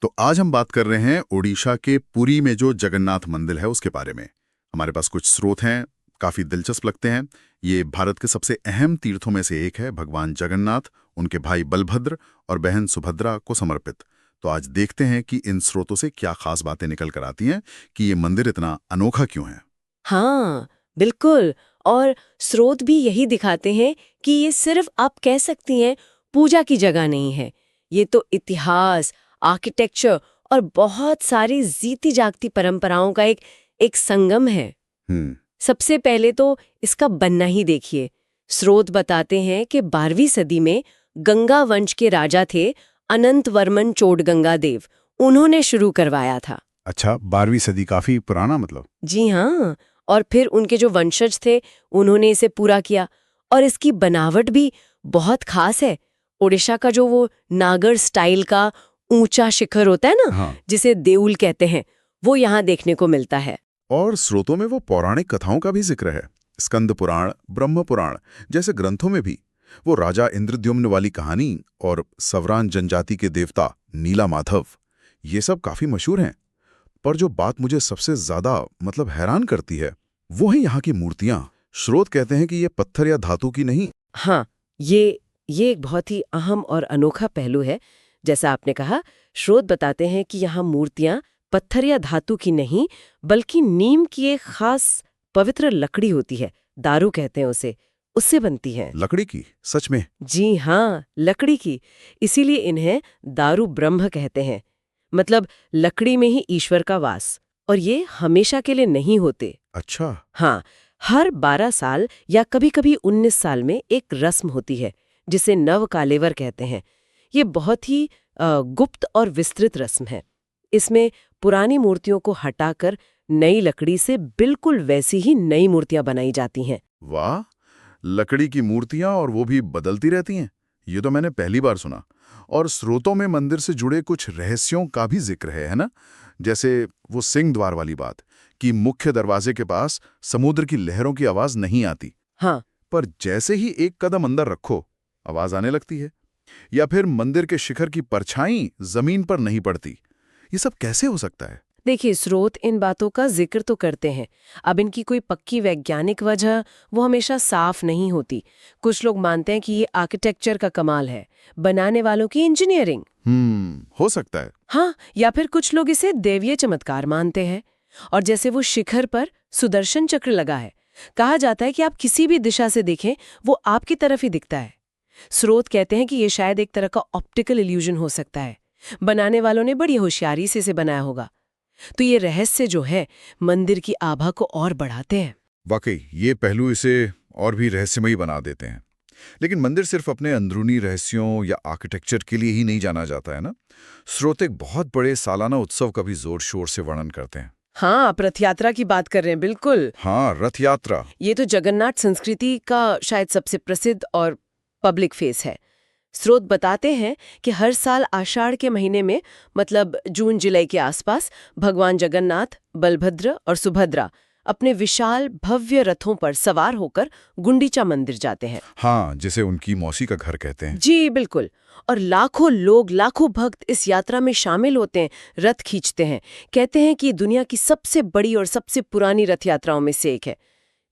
तो आज हम बात कर रहे हैं ओडिशा के पुरी में जो जगन्नाथ मंदिर है उसके बारे में। हमारे पास कुछ स्रोत हैं, काफी दिलचस्प लगते हैं। ये भारत के सबसे अहम तीर्थों में से एक है, भगवान जगन्नाथ, उनके भाई बलभद्र और बहन सुभद्रा को समर्पित। तो आज देखते हैं कि इन स्रोतों से क्या खास बातें निकल कर आती हैं कि ये मंदिर इतना अनोखा क्यों है। हाँ, बिल्कुल। और स्रोत भी यही दिखाते हैं कि ये सिर्फ आप कह सकती हैं पूजा की जगह नहीं है। ये तो इतिहास, आर्किटेक्चर और बहुत सारी जीती जागती परंपराओं का एक संगम है। हम्म। सबसे पहले तो इसका बनना ही देखिए। स्रोत बताते हैं कि 12वीं सदी में गंगा वंश के राजा थे अनंत वर्मन चोडगंगादेव। उन्होंने शुरू करवाया था। अच्छा, 12वीं सदी काफी पुराना मतलब। जी हाँ। और फिर उनके जो वंशज थे उन्होंने इसे पूरा किया। और इसकी बनावट भी बहुत खास है। ओडिशा का जो वो नागर स्टाइल का ऊंचा शिखर होता है ना, हाँ। जिसे देउल कहते हैं, वो यहाँ देखने को मिलता है। और स्रोतों में वो पौराणिक कथाओं का भी जिक्र है। स्कंद पुराण, ब्रह्म पुराण जैसे ग्रंथों में भी वो राजा इंद्रद्युम्न वाली कहानी और सवरान जनजाति के देवता नीला माधव, ये सब काफी मशहूर हैं। पर जो बात मुझे सबसे ज्यादा मतलब हैरान करती है वो है यहाँ की मूर्तियां। स्रोत कहते हैं कि ये पत्थर या धातु की नहीं। हाँ, ये एक बहुत ही अहम और अनोखा पहलू है। जैसा आपने कहा, स्रोत बताते हैं कि यहाँ मूर्तियां पत्थर या धातु की नहीं, बल्कि नीम की एक खास पवित्र लकड़ी होती है, दारू कहते हैं उसे, उससे बनती है। लकड़ी की? सच में? जी हाँ, लकड़ी की। इसीलिए इन्हें दारू ब्रह्म कहते हैं। मतलब लकड़ी में ही ईश्वर का वास। और ये हमेशा के लिए नहीं होते। अच्छा। हाँ, हर 12 साल या कभी-कभी 19 साल में एक रस्म होती है, जिसे नव कालेवर कहते हैं। ये बहुत ही गुप्त और विस्तृत रस्म है। इसमें पुरानी मूर्तियों को हटाकर नई लकड़ी से बिल्कुल वैसी ही नई मूर्तियां बनाई जाती हैं। वाह, लकड़ी की मूर्तियां और वो भी बदलती रहती हैं, ये तो मैंने पहली बार सुना। और स्रोतों में मंदिर से जुड़े कुछ रहस्यों का भी जिक्र है ना? जैसे वो सिंह द्वार वाली बात कि मुख्य दरवाजे के पास समुद्र की लहरों की आवाज नहीं आती, हाँ, पर जैसे ही एक कदम अंदर रखो आवाज आने लगती है। या फिर मंदिर के शिखर की परछाई जमीन पर नहीं पड़ती। ये सब कैसे हो सकता है? देखिए, स्रोत इन बातों का जिक्र तो करते हैं। अब इनकी कोई पक्की वैज्ञानिक वजह वो हमेशा साफ नहीं होती। कुछ लोग मानते हैं कि ये आर्किटेक्चर का कमाल है, बनाने वालों की इंजीनियरिंग। हो सकता है। हाँ, या फिर कुछ लोग इसे दैवीय चमत्कार मानते हैं। और जैसे वो शिखर पर सुदर्शन चक्र लगा है, कहा जाता है कि आप किसी भी दिशा से देखें वो आपकी तरफ ही दिखता है। स्रोत कहते हैं कि ये शायद एक तरह का ऑप्टिकल इल्यूजन हो सकता है। बनाने वालों ने बड़ी होशियारी से इसे बनाया होगा। तो ये रहस्य जो है मंदिर की आभा को और बढ़ाते हैं। वाकई ये पहलू इसे और भी रहस्यमयी बना देते हैं। लेकिन मंदिर सिर्फ अपने अंदरूनी रहस्यों या आर्किटेक्चर के लिए ही नहीं जाना जाता है ना? स्रोत एक बहुत बड़े सालाना उत्सव का भी जोर शोर से वर्णन करते हैं। हाँ, आप रथ यात्रा की बात कर रहे हैं, बिल्कुल। हाँ, रथ यात्रा। ये तो जगन्नाथ संस्कृति का शायद सबसे प्रसिद्ध और पब्लिक फेस है। स्रोत बताते हैं कि हर साल आषाढ़ के महीने में, मतलब जून जुलाई के आसपास, भगवान जगन्नाथ, बलभद्र और सुभद्रा अपने विशाल भव्य रथों पर सवार होकर गुंडीचा मंदिर जाते हैं। हाँ, जिसे उनकी मौसी का घर कहते हैं। जी बिल्कुल। और लाखों लोग, लाखों भक्त इस यात्रा में शामिल होते हैं, रथ खींचते हैं। कहते हैं कि ये दुनिया की सबसे बड़ी और सबसे पुरानी रथ यात्राओं में से एक है।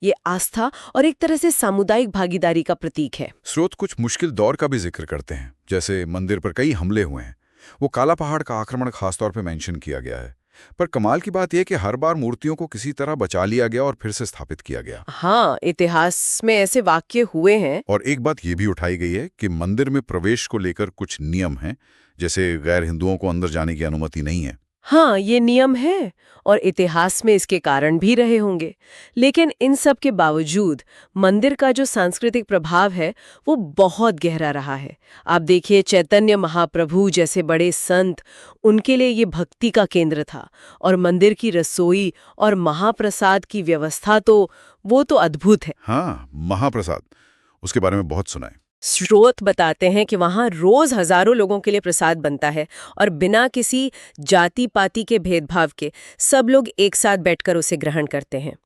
ये आस्था और एक तरह से सामुदायिक भागीदारी का प्रतीक है। स्रोत कुछ मुश्किल दौर का भी जिक्र करते हैं, जैसे मंदिर पर कई हमले हुए हैं। वो काला पहाड़ का आक्रमण खासतौर पर मेंशन किया गया है। पर कमाल की बात यह कि हर बार मूर्तियों को किसी तरह बचा लिया गया और फिर से स्थापित किया गया। हाँ, इतिहास में ऐसे वाक्य हुए हैं। और एक बात यह भी उठाई गई है कि मंदिर में प्रवेश को लेकर कुछ नियम हैं, जैसे गैर हिंदुओं को अंदर जाने की अनुमति नहीं है। हाँ, ये नियम है और इतिहास में इसके कारण भी रहे होंगे। लेकिन इन सब के बावजूद मंदिर का जो सांस्कृतिक प्रभाव है वो बहुत गहरा रहा है। आप देखिए, चैतन्य महाप्रभु जैसे बड़े संत, उनके लिए ये भक्ति का केंद्र था। और मंदिर की रसोई और महाप्रसाद की व्यवस्था तो वो तो अद्भुत है। हाँ, महाप्रसाद, उसके बारे में बहुत सुना है। स्रोत बताते हैं कि वहाँ रोज हजारों लोगों के लिए प्रसाद बनता है और बिना किसी जाति पाति के भेदभाव के सब लोग एक साथ बैठकर उसे ग्रहण करते हैं।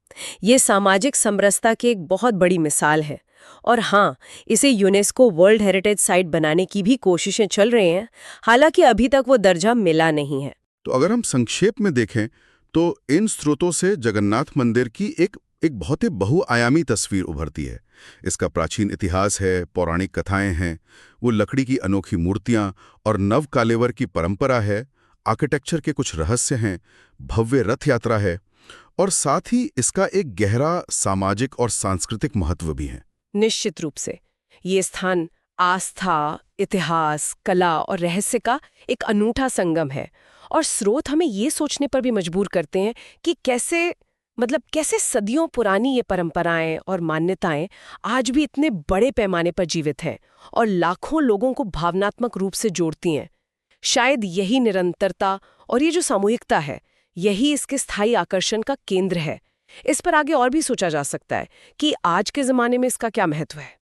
ये सामाजिक समरसता की एक बहुत बड़ी मिसाल है। और हाँ, इसे यूनेस्को वर्ल्ड हेरिटेज साइट बनाने की भी कोशिशें चल रही हैं, हालांकि अभी तक वो दर्जा मिला नहीं है। तो अगर हम संक्षेप में देखें तो इन स्रोतों से जगन्नाथ मंदिर की एक बहुत ही बहुआयामी तस्वीर उभरती है। इसका प्राचीन इतिहास है, पौराणिक कथाएं हैं, वो लकड़ी की अनोखी मूर्तियां और नव कालेवर की परंपरा है, आर्किटेक्चर के कुछ रहस्य हैं, भव्य रथ यात्रा है और साथ ही इसका एक गहरा सामाजिक और सांस्कृतिक महत्व भी है। निश्चित रूप से ये स्थान आस्था, इतिहास, कला और रहस्य का एक अनूठा संगम है। और स्रोत हमें ये सोचने पर भी मजबूर करते हैं कि कैसे सदियों पुरानी ये परंपराएं और मान्यताएं आज भी इतने बड़े पैमाने पर जीवित हैं और लाखों लोगों को भावनात्मक रूप से जोड़ती हैं। शायद यही निरंतरता और ये जो सामूहिकता है, यही इसके स्थायी आकर्षण का केंद्र है। इस पर आगे और भी सोचा जा सकता है कि आज के ज़माने में इसका क्या महत्व है।